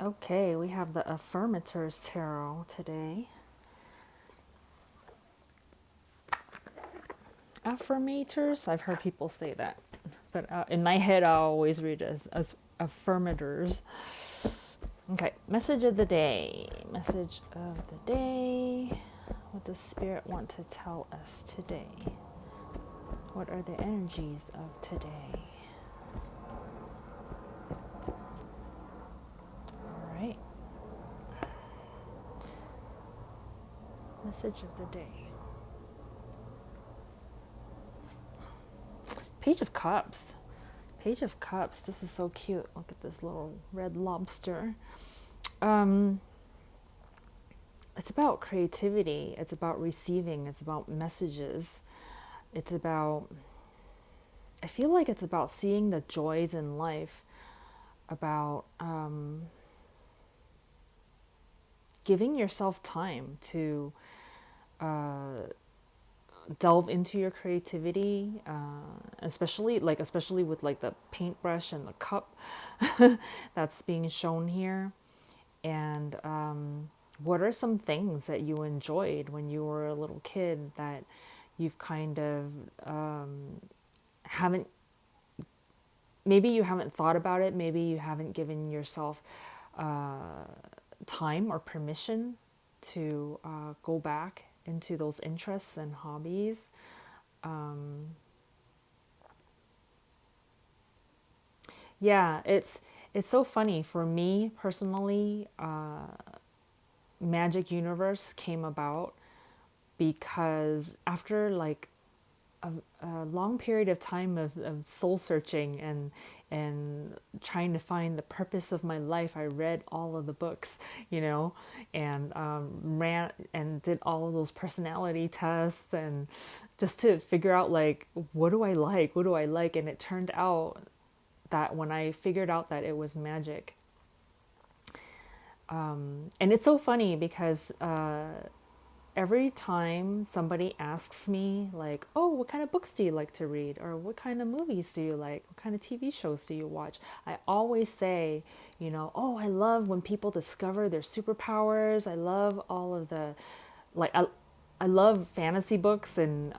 Okay, we have the Affirmators Tarot today. Affirmators? I've heard people say that. But in my head, I always read it as Affirmators. Okay, message of the day. Message of the day. What does Spirit want to tell us today? What are the energies of today? All right, message of the day. Page of Cups. Page of Cups. This is so cute. Look at this little red lobster. Um, it's about creativity. It's about receiving. It's about messages. It's about, I feel like it's about seeing the joys in life, about giving yourself time to delve into your creativity, especially with like the paintbrush and the cup that's being shown here. And what are some things that you enjoyed when you were a little kid that you've kind of haven't, maybe you haven't thought about it, maybe you haven't given yourself time or permission to go back into those interests and hobbies. Yeah, it's so funny for me personally. Magic Universe came about because after like a long period of time of soul searching and trying to find the purpose of my life, I read all of the books, and ran and did all of those personality tests and just to figure out like what do I like, and it turned out that when I figured out that it was magic. And it's so funny because every time somebody asks me like, oh, what kind of books do you like to read, or what kind of movies do you like, what kind of TV shows do you watch, I always say, oh, I love when people discover their superpowers. I love all of the, like, I love fantasy books and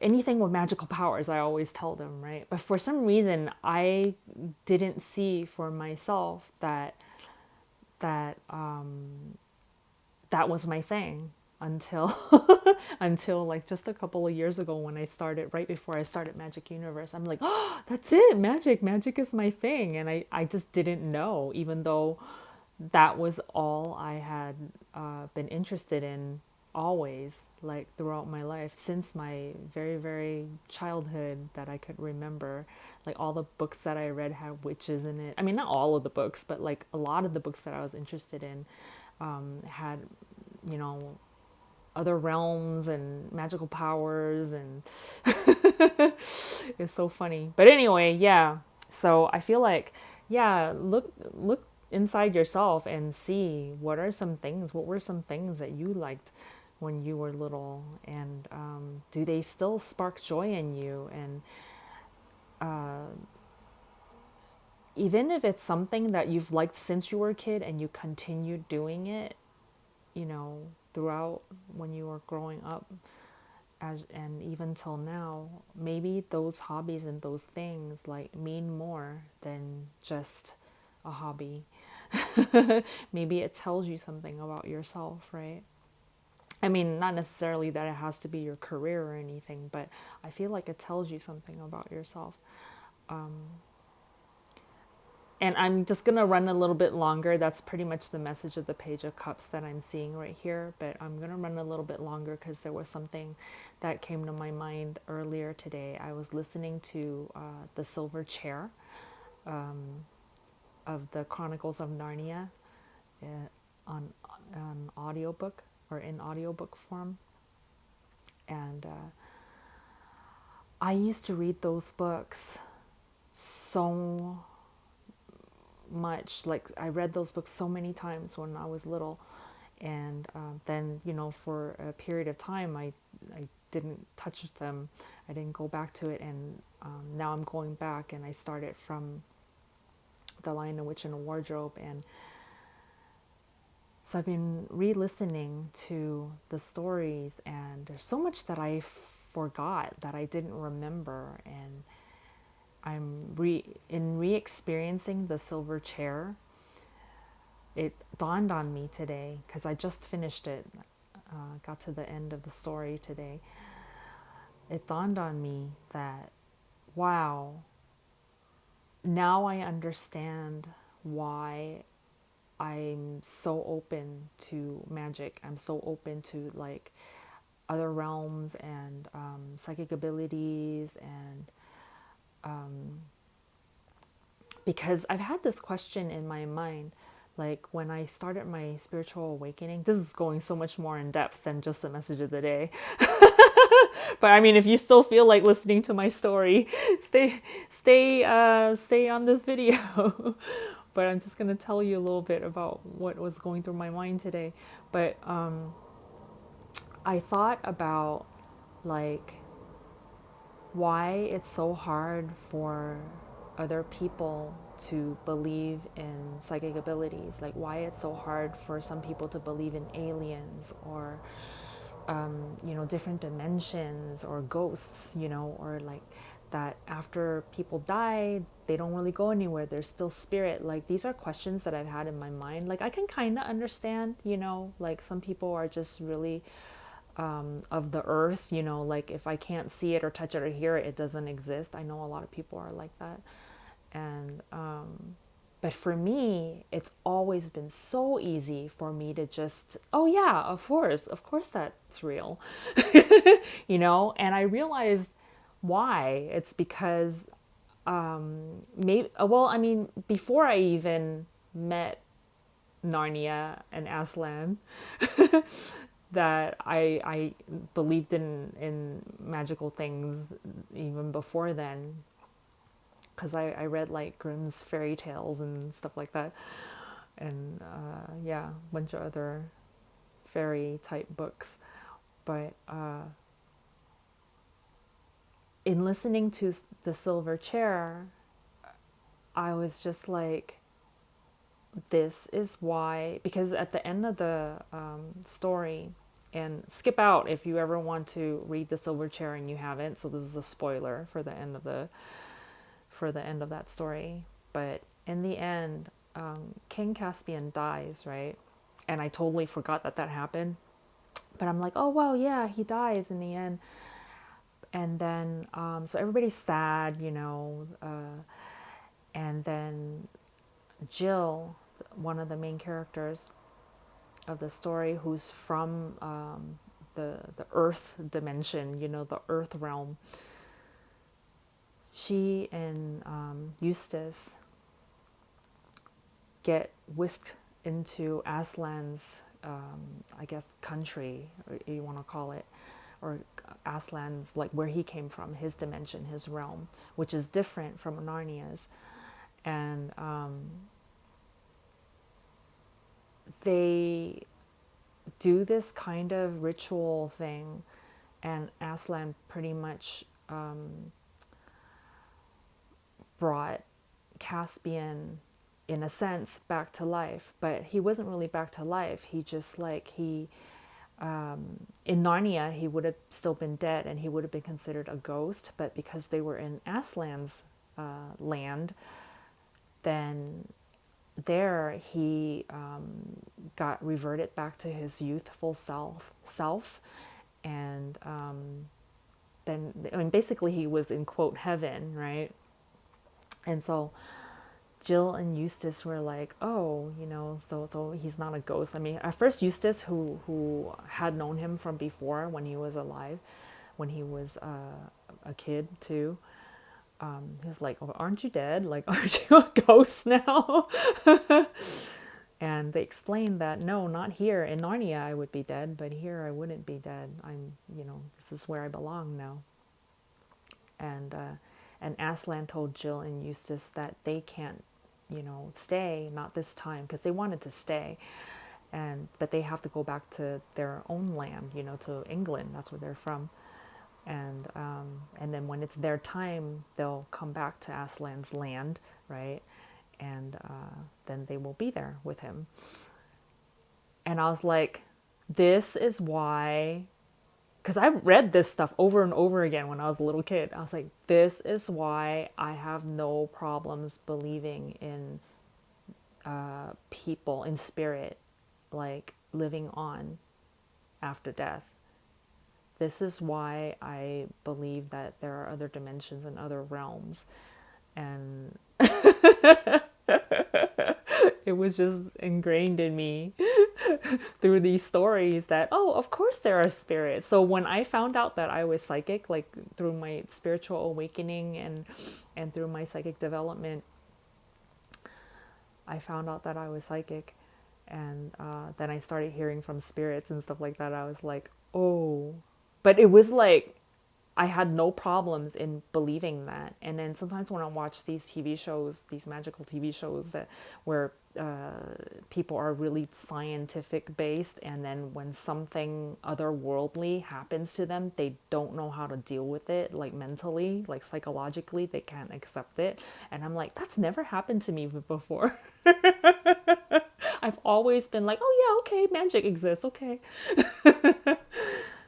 anything with magical powers. I always tell them, right? But for some reason I didn't see for myself that that was my thing until until like just a couple of years ago when I started, right before I started Magic Universe. I'm like, oh, that's it, magic is my thing. And I just didn't know, even though that was all I had been interested in always, like throughout my life, since my very, very childhood that I could remember. Like all the books that I read had witches in it. I mean, not all of the books, but like a lot of the books that I was interested in had, you know, other realms and magical powers, and it's so funny. But anyway, yeah. So I feel like, yeah, look inside yourself and see what were some things that you liked when you were little, and do they still spark joy in you? And even if it's something that you've liked since you were a kid and you continue doing it, throughout when you were growing up, and even till now, maybe those hobbies and those things like mean more than just a hobby. Maybe it tells you something about yourself, right? I mean, not necessarily that it has to be your career or anything, but I feel like it tells you something about yourself. And I'm just going to run a little bit longer. That's pretty much the message of the Page of Cups that I'm seeing right here. But I'm going to run a little bit longer because there was something that came to my mind earlier today. I was listening to The Silver Chair of the Chronicles of Narnia uh, on audiobook, or in audiobook form. And I used to read those books so much. Like, I read those books so many times when I was little, and then, for a period of time I didn't touch them. I didn't go back to it, and now I'm going back, and I started from The Lion, the Witch, and the Wardrobe. And so I've been re-listening to the stories, and there's so much that I forgot, that I didn't remember. And I'm re-experiencing the silver chair. It dawned on me today, because I just finished it, got to the end of the story today. It dawned on me that, wow, now I understand why I'm so open to magic. I'm so open to like other realms and psychic abilities, and because I've had this question in my mind, like when I started my spiritual awakening. This is going so much more in depth than just a message of the day. But I mean, if you still feel like listening to my story, stay on this video. But I'm just gonna tell you a little bit about what was going through my mind today. But I thought about like why it's so hard for other people to believe in psychic abilities, like why it's so hard for some people to believe in aliens, or different dimensions, or ghosts, or like that after people die, they don't really go anywhere. There's still spirit. Like these are questions that I've had in my mind. Like I can kind of understand, like some people are just really of the earth, like if I can't see it or touch it or hear it, it doesn't exist. I know a lot of people are like that. And but for me, it's always been so easy for me to just, oh yeah, of course that's real. And I realized why. It's because maybe, well, I mean, before I even met Narnia and Aslan, that I believed in magical things even before then, because I read like Grimm's fairy tales and stuff like that, and yeah, a bunch of other fairy type books. But in listening to The Silver Chair, I was just like, this is why. Because at the end of the story, and skip out if you ever want to read The Silver Chair and you haven't, so this is a spoiler for the end of that story. But in the end, King Caspian dies, right? And I totally forgot that happened. But I'm like, oh wow, yeah, he dies in the end. And then so everybody's sad, and then Jill, one of the main characters of the story, who's from the Earth dimension, the Earth realm, she and Eustace get whisked into Aslan's, I guess, country, or you want to call it, or Aslan's, like where he came from, his dimension, his realm, which is different from Narnia's. And they do this kind of ritual thing, and Aslan pretty much brought Caspian, in a sense, back to life. But he wasn't really back to life. He just like in Narnia, he would have still been dead and he would have been considered a ghost. But because they were in Aslan's land, then there he got reverted back to his youthful self, and then, I mean, basically he was in quote heaven, right? And so Jill and Eustace were like, oh, so he's not a ghost. I mean, at first Eustace, who had known him from before when he was alive, when he was a kid too, he was like, oh, aren't you dead? Like, aren't you a ghost now? And they explained that, no, not here. In Narnia I would be dead, but here I wouldn't be dead. This is where I belong now. And Aslan told Jill and Eustace that they can't, stay, not this time, because they wanted to stay, but they have to go back to their own land, to England. That's where they're from. And then when it's their time, they'll come back to Aslan's land, right? and then they will be there with him. And I was like, this is why, because I read this stuff over and over again when I was a little kid. I was like, this is why I have no problems believing in people, in spirit, like living on after death. This is why I believe that there are other dimensions and other realms. And it was just ingrained in me through these stories that, oh, of course there are spirits. So when I found out that I was psychic, like through my spiritual awakening and through my psychic development, I found out that I was psychic. And then I started hearing from spirits and stuff like that. I was like, oh. But it was like, I had no problems in believing that. And then sometimes when I watch these TV shows, these magical TV shows that where people are really scientific based, and then when something otherworldly happens to them, they don't know how to deal with it, like mentally, like psychologically, they can't accept it. And I'm like, that's never happened to me before. I've always been like, oh yeah, okay, magic exists, okay.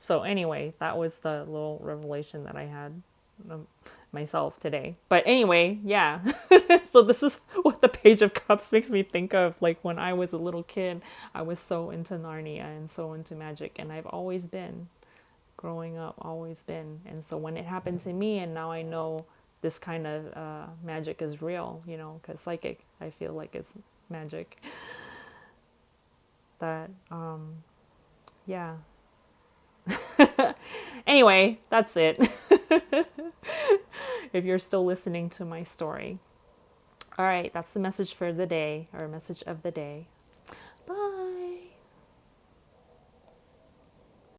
So anyway, that was the little revelation that I had myself today. But anyway, yeah. So this is what the Page of Cups makes me think of. Like when I was a little kid, I was so into Narnia and so into magic, and I've always been, growing up, always been. And so when it happened to me, and now I know this kind of magic is real, you know, because psychic, I feel like it's magic. That, yeah. Anyway, that's it. If you're still listening to my story. All right, that's the message for the day, or message of the day. Bye.